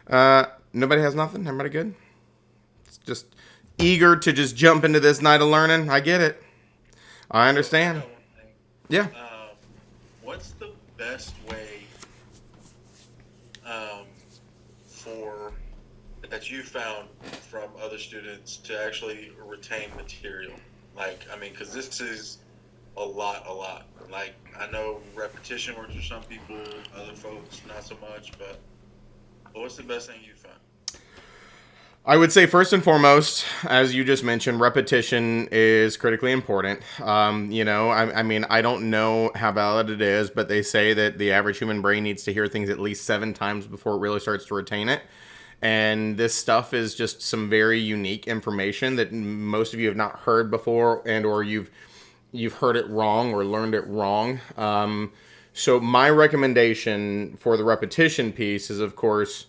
Nobody has nothing? Everybody good? It's just eager to just jump into this night of learning. I get it. I So I understand. got one thing. Yeah. What's the best way um, for that you found from other students to actually retain material? Like, I mean, because this is a lot. Like, I know repetition works for some people, other folks not so much. But what's the best thing you found? I would say first and foremost, as you just mentioned, repetition is critically important. I mean, I don't know how valid it is, but they say that the average human brain needs to hear things at least 7 times before it really starts to retain it. And this stuff is just some very unique information that most of you have not heard before, and or you've heard it wrong or learned it wrong. So my recommendation for the repetition piece is, of course,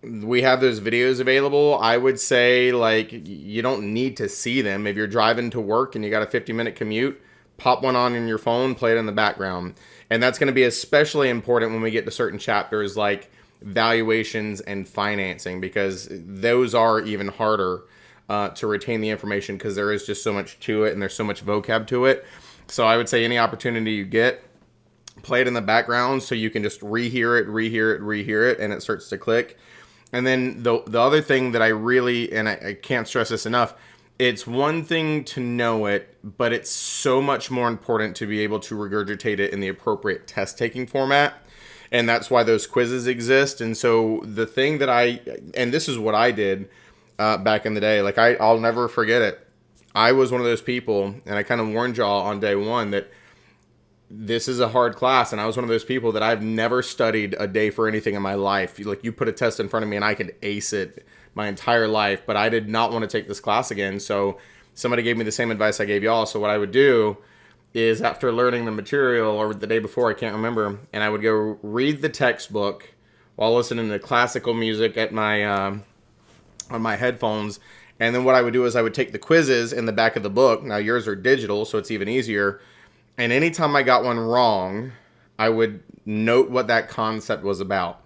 we have those videos available. I would say, like, you don't need to see them. If you're driving to work and you got a 50-minute commute, pop one on in your phone, play it in the background. And that's going to be especially important when we get to certain chapters like valuations and financing, because those are even harder to retain the information, because there is just so much to it and there's so much vocab to it. So I would say any opportunity you get, play it in the background so you can just rehear it, and it starts to click. And then the other thing that I really, and I can't stress this enough, it's one thing to know it, but it's so much more important to be able to regurgitate it in the appropriate test taking format. And that's why those quizzes exist. And so the thing that and this is what I did back in the day, like I'll never forget it. I was one of those people, and I kind of warned y'all on day one that this is a hard class, and I was one of those people that I've never studied a day for anything in my life. Like, you put a test in front of me and I could ace it my entire life, but I did not want to take this class again. So somebody gave me the same advice I gave y'all. So what I would do is, after learning the material, or the day before, I can't remember, and I would go read the textbook while listening to classical music at my on my headphones. And then what I would do is I would take the quizzes in the back of the book. Now yours are digital, so it's even easier. And anytime I got one wrong, I would note what that concept was about.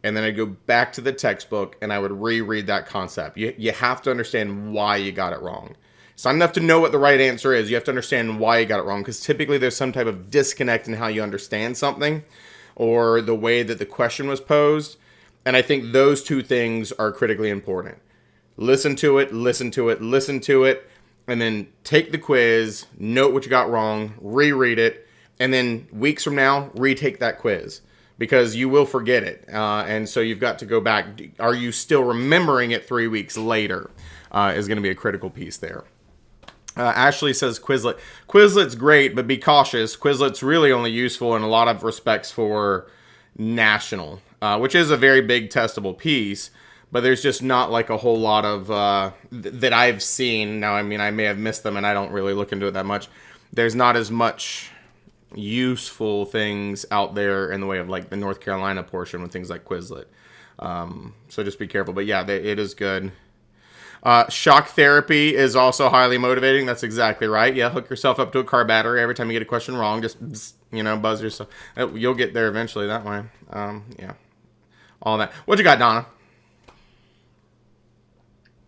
And then I'd go back to the textbook and I would reread that concept. You have to understand why you got it wrong. It's not enough to know what the right answer is. You have to understand why you got it wrong, because typically there's some type of disconnect in how you understand something or the way that the question was posed. And I think those two things are critically important. Listen to it, and then take the quiz, note what you got wrong, reread it, and then weeks from now, retake that quiz, because you will forget it. And so you've got to go back. Are you still remembering it 3 weeks later? Is going to be a critical piece there. Ashley says Quizlet. Quizlet's great, but be cautious. Quizlet's really only useful in a lot of respects for national, which is a very big testable piece. But there's just not like a whole lot of that I've seen. Now, I mean, I may have missed them, and I don't really look into it that much. There's not as much useful things out there in the way of like the North Carolina portion with things like Quizlet. So just be careful. But yeah, it is good. Shock therapy is also highly motivating. That's exactly right. Yeah, hook yourself up to a car battery every time you get a question wrong. Just, buzz yourself. You'll get there eventually that way. Yeah, all that. What you got, Donna?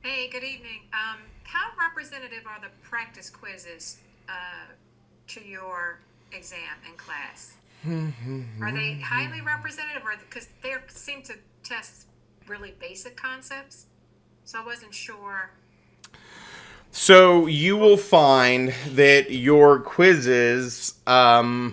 Hey, good evening. How representative are the practice quizzes to your exam in class? Are they highly representative, or because they seem to test really basic concepts? So I wasn't sure. So you will find that your quizzes, the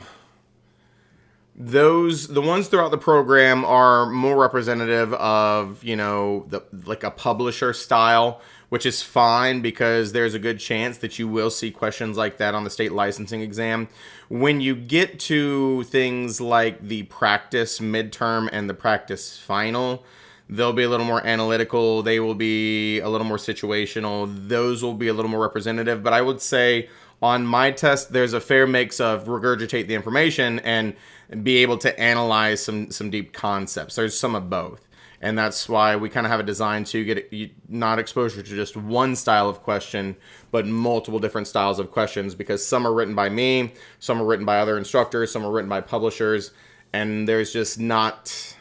ones throughout the program are more representative of, like a publisher style, which is fine, because there's a good chance that you will see questions like that on the state licensing exam. When you get to things like the practice midterm and the practice final, they'll be a little more analytical. They will be a little more situational. Those will be a little more representative. But I would say on my test, there's a fair mix of regurgitate the information and be able to analyze some deep concepts. There's some of both. And that's why we kind of have a design to get not exposure to just one style of question, but multiple different styles of questions, because some are written by me, some are written by other instructors, some are written by publishers, and there's just not...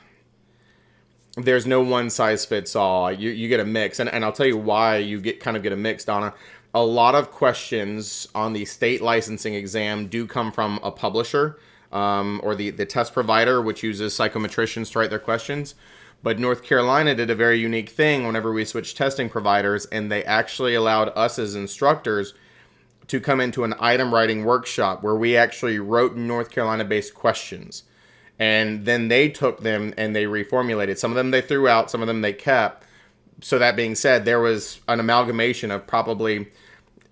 there's no one size fits all. You get a mix, and I'll tell you why you get a mix, Donna. A lot of questions on the state licensing exam do come from a publisher, or the test provider, which uses psychometricians to write their questions. But North Carolina did a very unique thing whenever we switched testing providers, and they actually allowed us as instructors to come into an item writing workshop where we actually wrote North Carolina-based questions. And then they took them and they reformulated. Some of them they threw out, some of them they kept. So that being said, there was an amalgamation of probably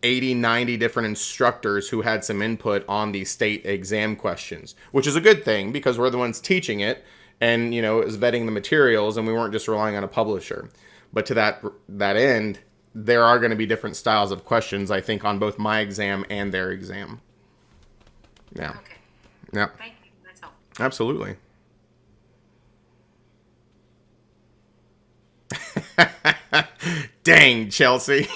80, 90 different instructors who had some input on the state exam questions, which is a good thing because we're the ones teaching it. And, it was vetting the materials, and we weren't just relying on a publisher. But to that end, there are going to be different styles of questions, I think, on both my exam and their exam. Yeah. Okay. Yeah. Thank you. That's helpful. Absolutely. Dang, Chelsea.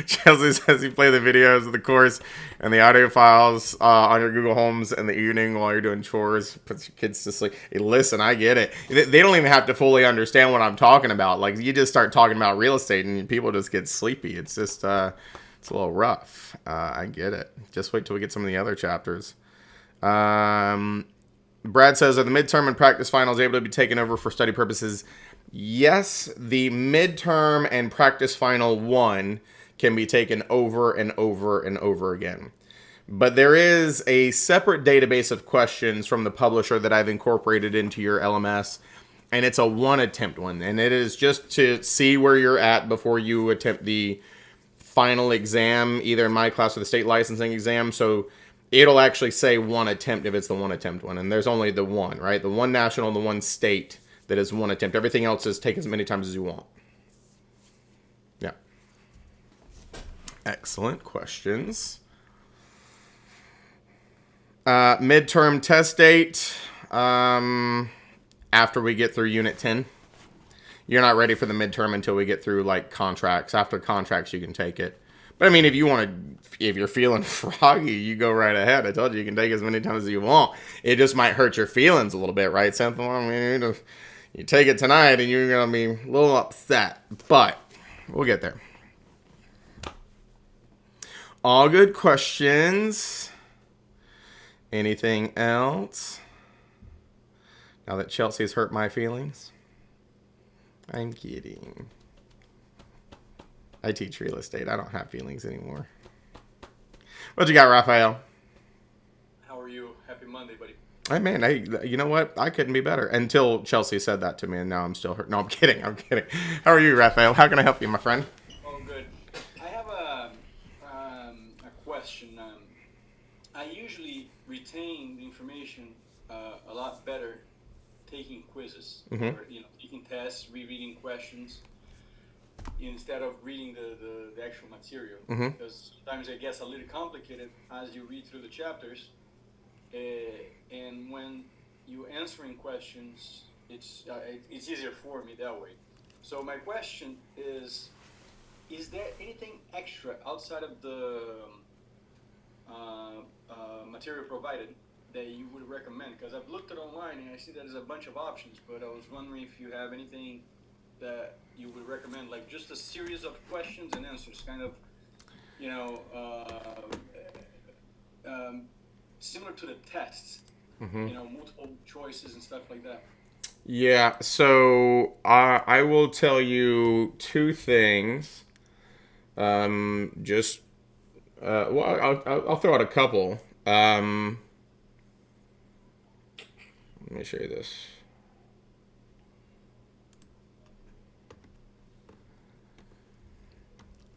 Chelsea says you play the videos of the course and the audio files on your Google Homes in the evening while you're doing chores. Puts your kids to sleep. Hey, listen, I get it. They don't even have to fully understand what I'm talking about. Like, you just start talking about real estate and people just get sleepy. It's just, it's a little rough. I get it. Just wait till we get some of the other chapters. Brad says, are the midterm and practice finals able to be taken over for study purposes? Yes, the midterm and practice final 1 can be taken over and over and over again. But there is a separate database of questions from the publisher that I've incorporated into your LMS, and it's a 1 attempt one. And it is just to see where you're at before you attempt the final exam, either in my class or the state licensing exam. So it'll actually say 1 attempt if it's the 1 attempt one. And there's only the 1, right? The 1 national, the 1 state. That is 1 attempt. Everything else is take as many times as you want. Yeah. Excellent questions. Midterm test date. After we get through Unit 10. You're not ready for the midterm until we get through contracts. After contracts, you can take it. But I mean, if you're feeling froggy, you go right ahead. I told you can take as many times as you want. It just might hurt your feelings a little bit, right, Cynthia? I mean, you take it tonight and you're going to be a little upset, but we'll get there. All good questions. Anything else? Now that Chelsea's hurt my feelings? I'm kidding. I teach real estate. I don't have feelings anymore. What you got, Raphael? How are you? Happy Monday, buddy. Hey, man, you know what? I couldn't be better until Chelsea said that to me, and now I'm still hurt. No, I'm kidding. How are you, Raphael? How can I help you, my friend? Oh, good. I have a question. I usually retain the information a lot better taking quizzes, or taking tests, rereading questions, instead of reading the actual material. Because sometimes it gets a little complicated as you read through the chapters. And when you answering questions, it's easier for me that way. So my question is there anything extra outside of the material provided that you would recommend? Because I've looked at online and I see that there's a bunch of options, but I was wondering if you have anything that you would recommend, like just a series of questions and answers, kind of, similar to the tests, multiple choices and stuff like that. Yeah, so I will tell you 2 things. I'll throw out a couple. Let me show you this.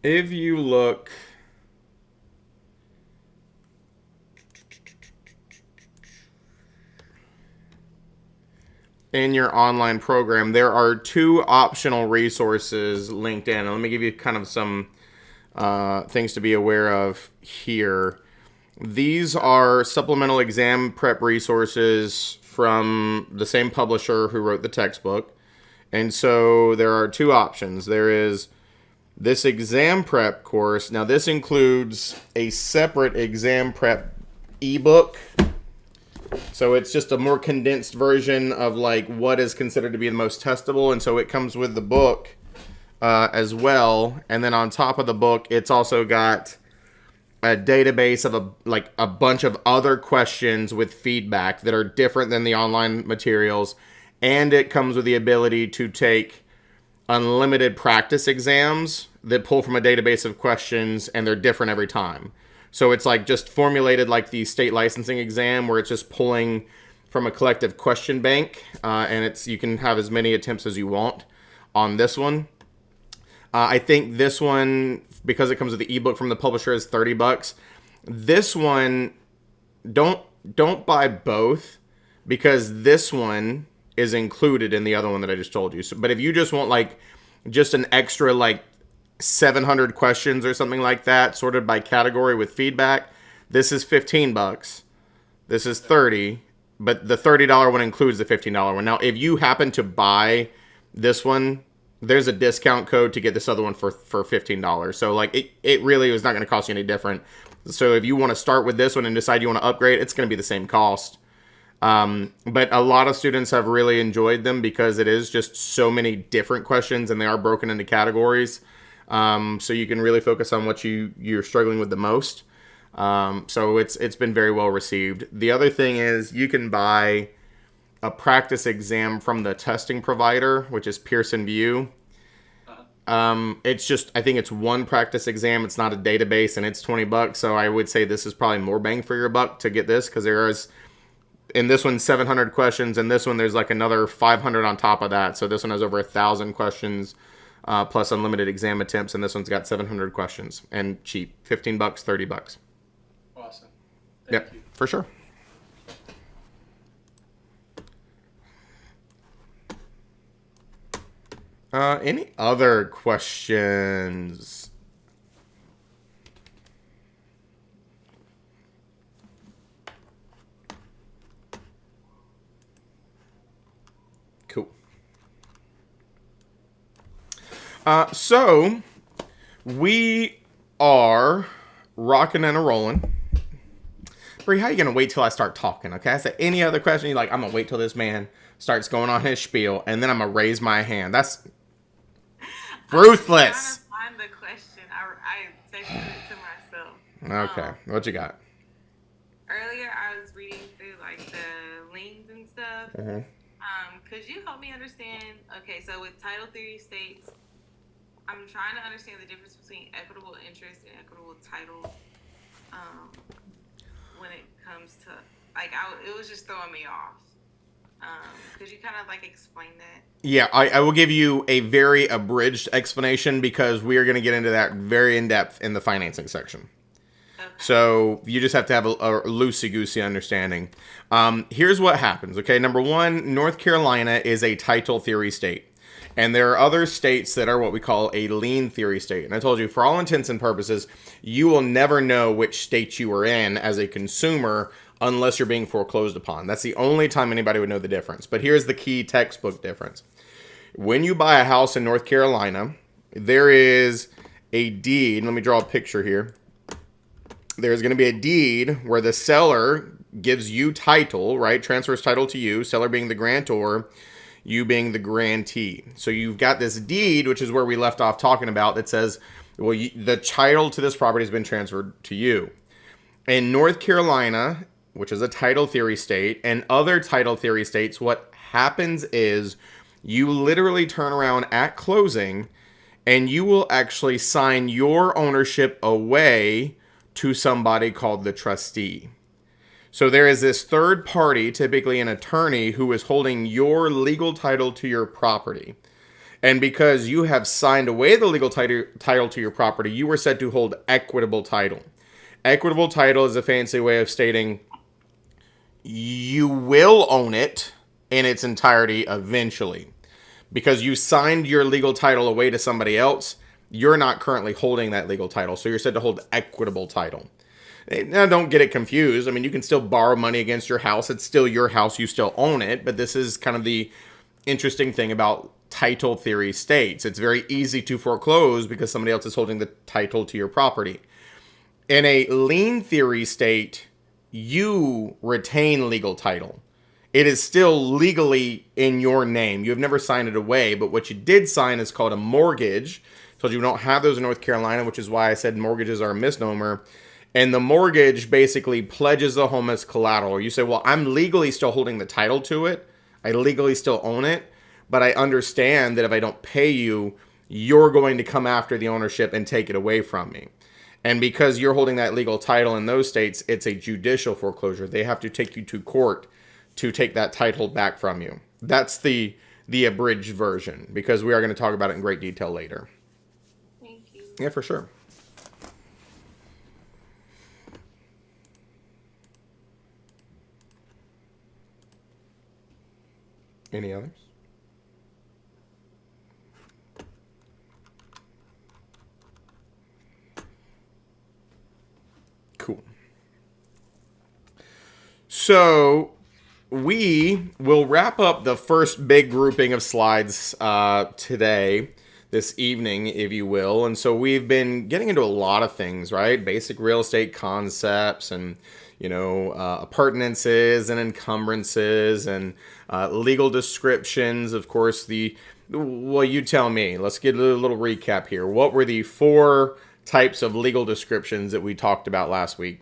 If you look in your online program, there are 2 optional resources linked in. Let me give you kind of some things to be aware of here. These are supplemental exam prep resources from the same publisher who wrote the textbook. And so there are 2 options. There is this exam prep course. Now this includes a separate exam prep ebook So it's just a more condensed version of like what is considered to be the most testable. And so it comes with the book as well. And then on top of the book, it's also got a database of a bunch of other questions with feedback that are different than the online materials. And it comes with the ability to take unlimited practice exams that pull from a database of questions, and they're different every time. So it's like just formulated like the state licensing exam, where it's just pulling from a collective question bank, and you can have as many attempts as you want on this one. I think this one, because it comes with the ebook from the publisher, is $30. This one, don't buy both, because this one is included in the other one that I just told you. So, but if you just want like just an extra like 700 questions or something like that, sorted by category with feedback, this is $15. This is $30, but the $30 one includes the $15 one. Now, if you happen to buy this one, there's a discount code to get this other one for $15. So like it really is not going to cost you any different. So if you want to start with this one and decide you want to upgrade, it's going to be the same cost. But a lot of students have really enjoyed them because it is just so many different questions, and they are broken into categories. So you can really focus on what you're struggling with the most. So it's been very well received. The other thing is you can buy a practice exam from the testing provider, which is Pearson VUE. It's just, I think it's one practice exam. It's not a database, and it's $20. So I would say this is probably more bang for your buck to get this, because there is, in this one, 700 questions, and this one there's like another 500 on top of that. So this one has over 1,000 questions, plus unlimited exam attempts, and this one's got 700 questions and cheap, $15, $30. Awesome. Yep, Thank you. for sure. Any other questions? Cool. So we are rocking and a rolling. Bree, how you gonna wait till I start talking? Okay, I said any other question. You're like, I'm gonna wait till this man starts going on his spiel, and then I'm gonna raise my hand. That's ruthless. I'm trying to find the question. I texted it to myself. Okay, what you got? Earlier, I was reading through like the liens and stuff. Mm-hmm. Could you help me understand? Okay, so with title theory states, I'm trying to understand the difference between equitable interest and equitable title. When it comes to like, it was just throwing me off. Could you kind of like explain that? Yeah, I will give you a very abridged explanation, because we are going to get into that very in depth in the financing section. Okay. So you just have to have a loosey-goosey understanding. Here's what happens. Okay, number one, North Carolina is a title theory state. And there are other states that are what we call a lien theory state. And I told you, for all intents and purposes, you will never know which state you are in as a consumer unless you're being foreclosed upon. That's the only time anybody would know the difference. But here's the key textbook difference. When you buy a house in North Carolina, there is a deed. Let me draw a picture here. There's going to be a deed where the seller gives you title, right? Transfers title to you, seller being the grantor, you being the grantee. So you've got this deed, which is where we left off talking about, that says, well, the title to this property has been transferred to you. In North Carolina, which is a title theory state, and other title theory states, what happens is you literally turn around at closing and you will actually sign your ownership away to somebody called the trustee. So there is this third party, typically an attorney, who is holding your legal title to your property. And because you have signed away the legal title to your property, you are said to hold equitable title. Equitable title is a fancy way of stating you will own it in its entirety eventually. Because you signed your legal title away to somebody else, you're not currently holding that legal title. So you're said to hold equitable title. Now, don't get it confused. I mean, you can still borrow money against your house. It's still your house. You still own it. But this is kind of the interesting thing about title theory states. It's very easy to foreclose because somebody else is holding the title to your property. In a lien theory state, you retain legal title. It is still legally in your name. You have never signed it away, but what you did sign is called a mortgage. So you don't have those in North Carolina, which is why I said mortgages are a misnomer. And the mortgage basically pledges the home as collateral. You say, well, I'm legally still holding the title to it. I legally still own it. But I understand that if I don't pay you, you're going to come after the ownership and take it away from me. And because you're holding that legal title in those states, it's a judicial foreclosure. They have to take you to court to take that title back from you. That's the abridged version, because we are going to talk about it in great detail later. Thank you. Yeah, for sure. Any others? Cool. So we will wrap up the first big grouping of slides today, this evening, if you will. And so we've been getting into a lot of things, right? Basic real estate concepts and, appurtenances and encumbrances and legal descriptions. Of course, well, you tell me. Let's get a little recap here. What were the 4 types of legal descriptions that we talked about last week?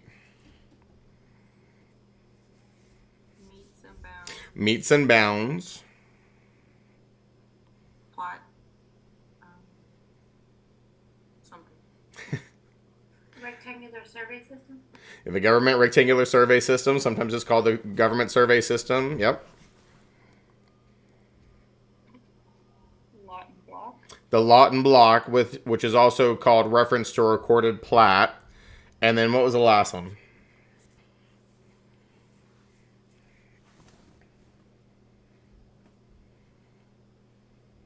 Meets and bounds. Meets and bounds. Plot. Something. Rectangular survey system? The government rectangular survey system. Sometimes it's called the government survey system. Yep. Lot and block. The lot and block, which is also called reference to a recorded plat. And then what was the last one?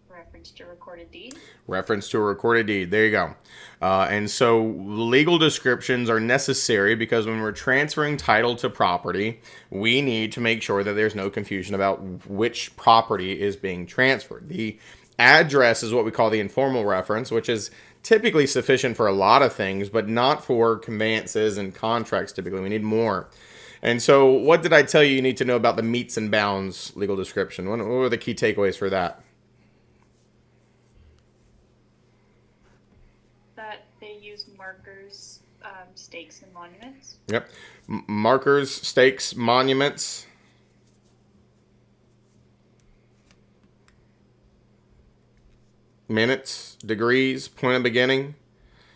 Reference to recorded deed. Reference to a recorded deed. There you go. And so legal descriptions are necessary because when we're transferring title to property, we need to make sure that there's no confusion about which property is being transferred. The address is what we call the informal reference, which is typically sufficient for a lot of things, but not for conveyances and contracts. Typically, we need more. And so what did I tell you need to know about the meets and bounds legal description? What were the key takeaways for that? That they use markers, stakes, and monuments. Yep. Markers, stakes, monuments. Minutes, degrees, point of beginning.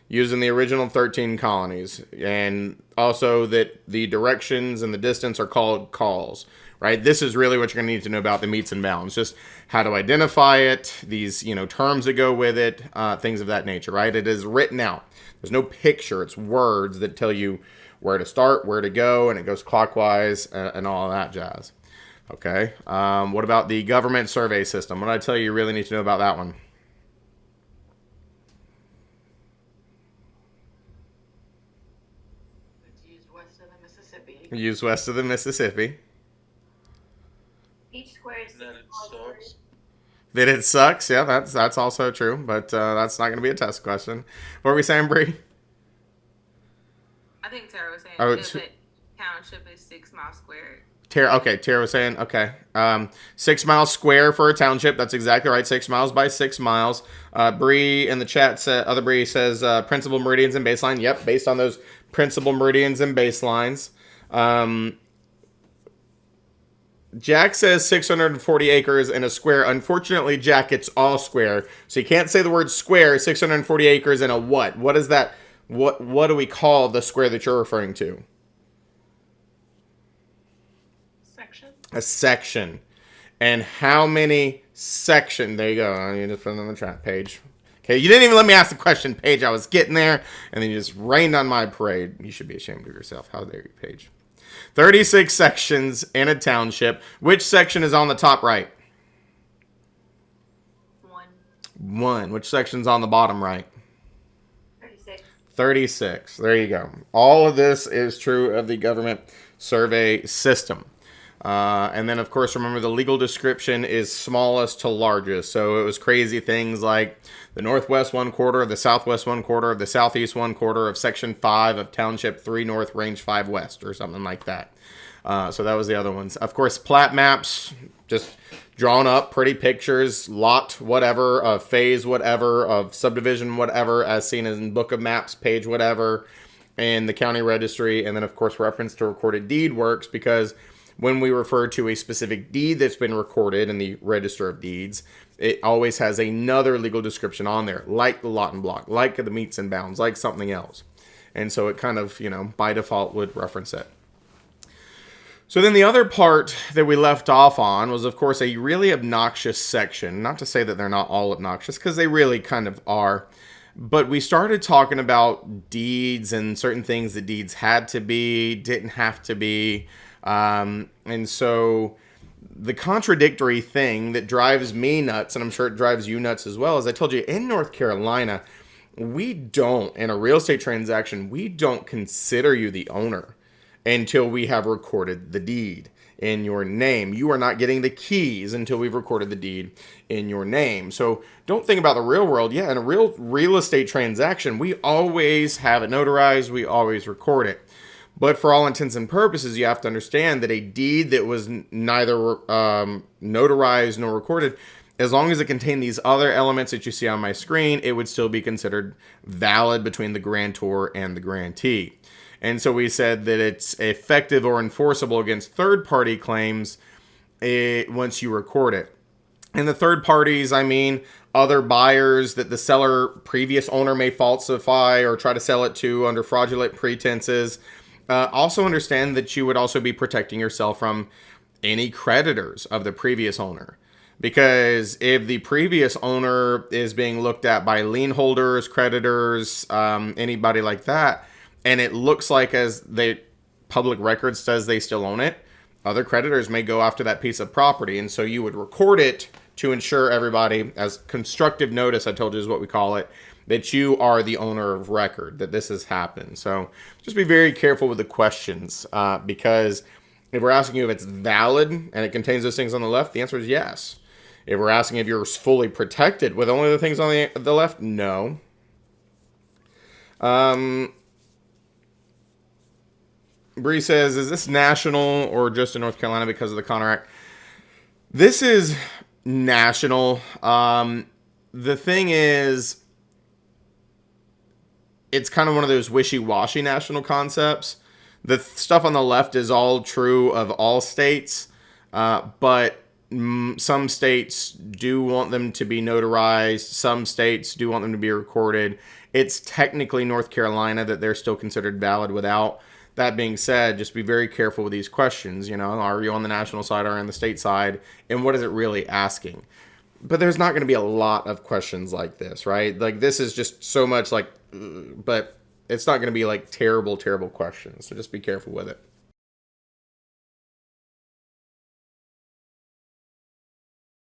Using the original 13 colonies. And also that the directions and the distance are called calls. Right? This is really what you're going to need to know about the meets and bounds. Just how to identify it, these, terms that go with it, things of that nature, right? It is written out. There's no picture. It's words that tell you where to start, where to go, and it goes clockwise and all of that jazz. Okay. What about the government survey system? What did I tell you you really need to know about that one? It's used west of the Mississippi. Used west of the Mississippi. Each square is That it 6 miles sucks. That it sucks. Yeah, that's also true, but that's not going to be a test question. What were we saying, Bree? I think Tara was saying Oh, that the township is 6 miles squared. Tara was saying, okay. 6 miles square for a township. That's exactly right. 6 miles by 6 miles. Bree in the chat said, other Bree says principal meridians and baseline. Yep, based on those principal meridians and baselines. Jack says 640 acres in a square. Unfortunately, Jack, it's all square. So you can't say the word square. 640 acres in a what? What is that? What do we call the square that you're referring to? Section. A section. And how many section? There you go. I need to put it on the chat page. Okay, you didn't even let me ask the question, Paige. I was getting there, and then you just rained on my parade. You should be ashamed of yourself. How dare you, Paige? 36 sections in a township. Which section is on the top right? 1. Which section's on the bottom right? 36. 36. There you go. All of this is true of the government survey system. And then, of course, remember the legal description is smallest to largest. So it was crazy things like the northwest 1/4, the southwest 1/4, the southeast 1/4 of Section 5 of Township 3 North, Range 5 West, or something like that. So that was the other ones. Of course, plat maps, just drawn up, pretty pictures, lot whatever, of phase whatever, of subdivision whatever, as seen as in Book of Maps, page whatever, and the county registry. And then, of course, reference to recorded deed works, because when we refer to a specific deed that's been recorded in the Register of Deeds, it always has another legal description on there, like the lot and block, like the meets and bounds, like something else. And so it kind of, by default would reference it. So then the other part that we left off on was, of course, a really obnoxious section. Not to say that they're not all obnoxious, because they really kind of are. But we started talking about deeds and certain things that deeds had to be, didn't have to be. And so the contradictory thing that drives me nuts, and I'm sure it drives you nuts as well, as I told you, in North Carolina, we don't, in a real estate transaction, we don't consider you the owner until we have recorded the deed in your name. You are not getting the keys until we've recorded the deed in your name. So don't think about the real world. Yeah, in a real estate transaction, we always have it notarized. We always record it. But for all intents and purposes, you have to understand that a deed that was neither notarized nor recorded, as long as it contained these other elements that you see on my screen, it would still be considered valid between the grantor and the grantee. And so we said that it's effective or enforceable against third-party claims once you record it. And the third parties, I mean, other buyers that the previous owner may falsify or try to sell it to under fraudulent pretenses. Also understand that you would also be protecting yourself from any creditors of the previous owner. Because if the previous owner is being looked at by lien holders, creditors, anybody like that, and it looks like as the public record says they still own it, other creditors may go after that piece of property. And so you would record it to ensure everybody, as constructive notice, I told you is what we call it, that you are the owner of record, that this has happened. So just be very careful with the questions, because if we're asking you if it's valid and it contains those things on the left, the answer is yes. If we're asking if you're fully protected with only the things on the left, no. Bree says, is this national or just in North Carolina because of the Connor Act? This is national. The thing is, it's kind of one of those wishy-washy national concepts. The stuff on the left is all true of all states, but some states do want them to be notarized. Some states do want them to be recorded. It's technically North Carolina that they're still considered valid without. That being said, just be very careful with these questions. Are you on the national side or on the state side? And what is it really asking? But there's not going to be a lot of questions like this, right? Like, this is just so much like, but it's not going to be like terrible, terrible questions. So just be careful with it.